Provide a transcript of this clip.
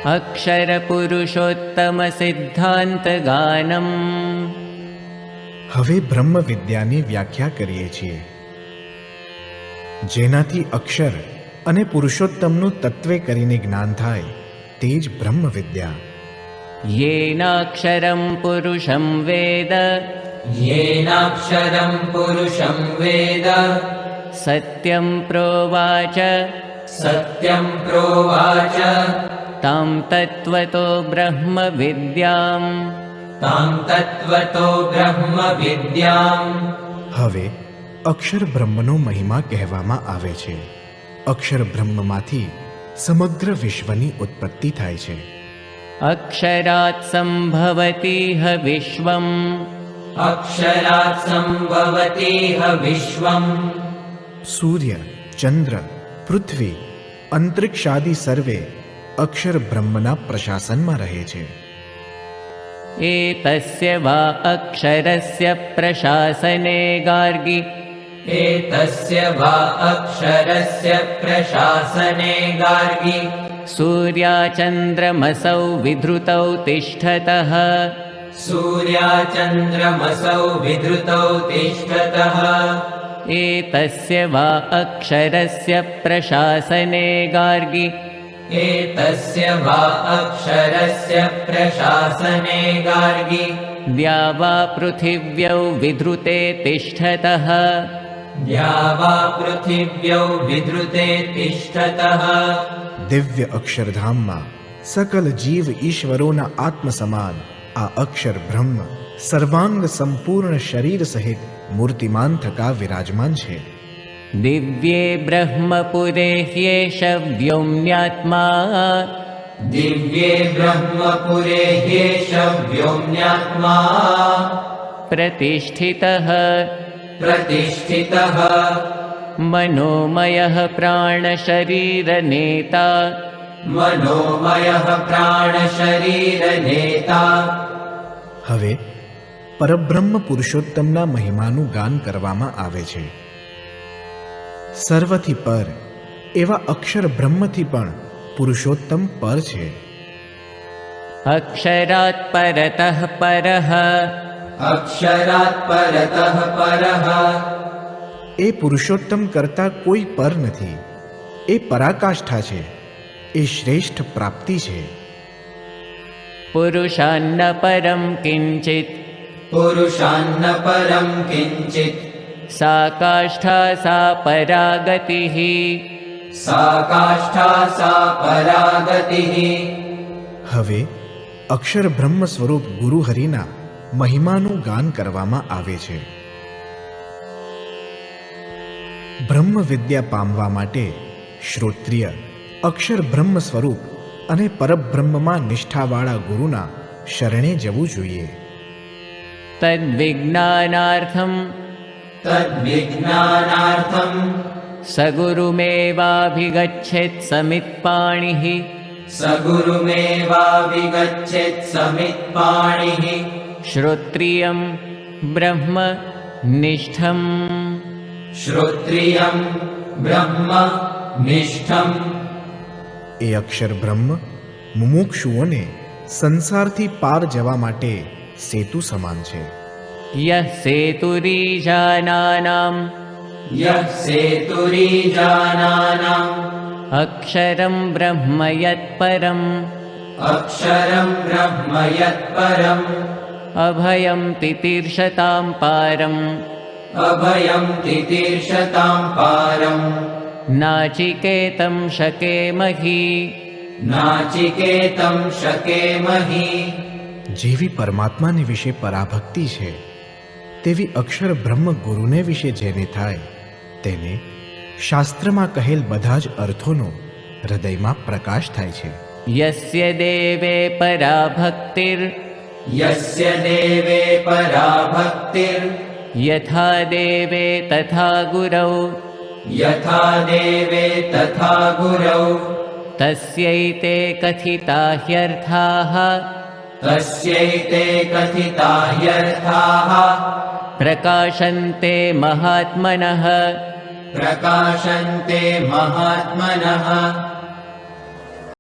अक्षरपुरुषोत्तमसिद्धान्तगानम्। હવે બ્રહ્મ વિદ્યાની વ્યાખ્યા કરીએ છીએ, જેનાથી અક્ષર અને પુરુષોત્તમનું તત્વે કરીને જ્ઞાન થાય તે જ બ્રહ્મ વિદ્યા. येनाक्षरं पुरुषं वेद येनाक्षरं पुरुषं वेद सत्यं प्रोवाच सत्यं प्रोवाच तां तत्त्वतो ब्रह्मविद्याम्। तां तत्त्वतो ब्रह्मविद्याम्। હવે અક્ષર બ્રહ્મનો મહિમા કહેવામાં આવે છે. અક્ષર બ્રહ્મમાંથી સમગ્ર વિશ્વની ઉત્પત્તિ થાય છે. अक्षरात् सम्भवतीह विश्वम्। अक्षरात् सम्भवतीह विश्वम्। સૂર્ય, ચંદ્ર, પૃથ્વી, અંતરિક્ષાદિ સર્વે અક્ષર બ્રહ્મના પ્રશાસનમાં રહે છે. एतस्य वा अक्षरस्य प्रशासने गार्गि एतस्य वा अक्षरस्य प्रशासने गार्गि सूर्याचन्द्रमसौ विधृतौ तिष्ठतः। सूर्याचन्द्रमसौ विधृतौ तिष्ठतः। एतस्य वा अक्षरस्य प्रशासने गार्गि एतस्य वा अक्षरस्य प्रशासने गार्गि द्या वा पृथिव्यौ विधृते तिष्ठतः। द्या वा पृथिव्यौ विधृते तिष्ठतः। દિવ્ય અક્ષરધામમાં સકલ જીવ ઈશ્વરોના આત્મ સમાન આ અક્ષર બ્રહ્મ સર્વાંગ સંપૂર્ણ શરીર સહિત મૂર્તિમાન થકા વિરાજમાન છે. दिव्ये ब्रह्मपुरे ह्येष व्योम्यात्मा दिव्ये ब्रह्मपुरे ह्येष व्योम्यात्मा प्रतिष्ठितः। प्रतिष्ठितः। मनोमयः प्राणशरीरनेता मनोमयः प्राणशरीरनेता। હવે પરબ્રહ્મ પુરુષોત્તમના મહિમાનું ગાન કરવામાં આવે છે. સર્વથી પર એવા અક્ષર બ્રહ્મથી પણ પુરુષોત્તમ પર છે. अक्षरात् परतः परः अक्षरात् परतः परः એ પુરુષોત્તમ કરતા કોઈ પર નથી. એ પરાકાષ્ઠા છે. એ શ્રેષ્ઠ પ્રાપ્તિ છે. पुरुषान्न परं किञ्चित् पुरुषान्न परं किञ्चित् सा काष्ठा सा परागतिः। सा काष्ठा सा परागतिः। હવે અક્ષર બ્રહ્મ સ્વરૂપ ગુરુ હરિના મહિમાનું ગાન કરવામાં આવે છે. બ્રહ્મ વિદ્યા પામવા માટે શ્રોત્રિય અક્ષર બ્રહ્મ સ્વરૂપ અને પરબ્રહ્મમાં નિષ્ઠાવાળા ગુરુના શરણે જવું જોઈએ. तद्विज्ञानार्थं तद्विज्ञानार्थं सगुरुमेवाभिगच्छेत् समित्पाणिः। सगुरुमेवाभिगच्छेत् समित्पाणिः। श्रोत्रियं ब्रह्म निष्ठम्। श्रोत्रियं ब्रह्म निष्ठम्। એ અક્ષર બ્રહ્મ મુમુક્ષુઓને સંસારથી પાર જવા માટે સેતુ સમાન છે. यः सेतुरीजानानाम् यः सेतुरीजानानाम् अक्षरं ब्रह्म यत्परम् अक्षरं ब्रह्म यत्परम् अभयं तितीर्षतां पारम् अभयं तितीर्षतां पारम् नाचिकेतं शकेमहि। नाचिकेतं शकेमहि। જેવી પરમાત્માને વિશે પરાભક્તિ છે તેવી અક્ષર બ્રહ્મ ગુરુને વિશે જેને થાય તેને શાસ્ત્રમાં કહેલ બધા જ અર્થોનો હૃદયમાં પ્રકાશ થાય છે. यस्य देवे पराभक्तिर् यस्य देवे पराभक्तिर् यथा देवे तथा गुरौ यथा देवे तथा गुरौ तस्यैते कथिता ह्यर्थाः तस्यैते कथिता ह्यर्थाः प्रकाशन्ते महात्मनः प्रकाशन्ते महात्मनः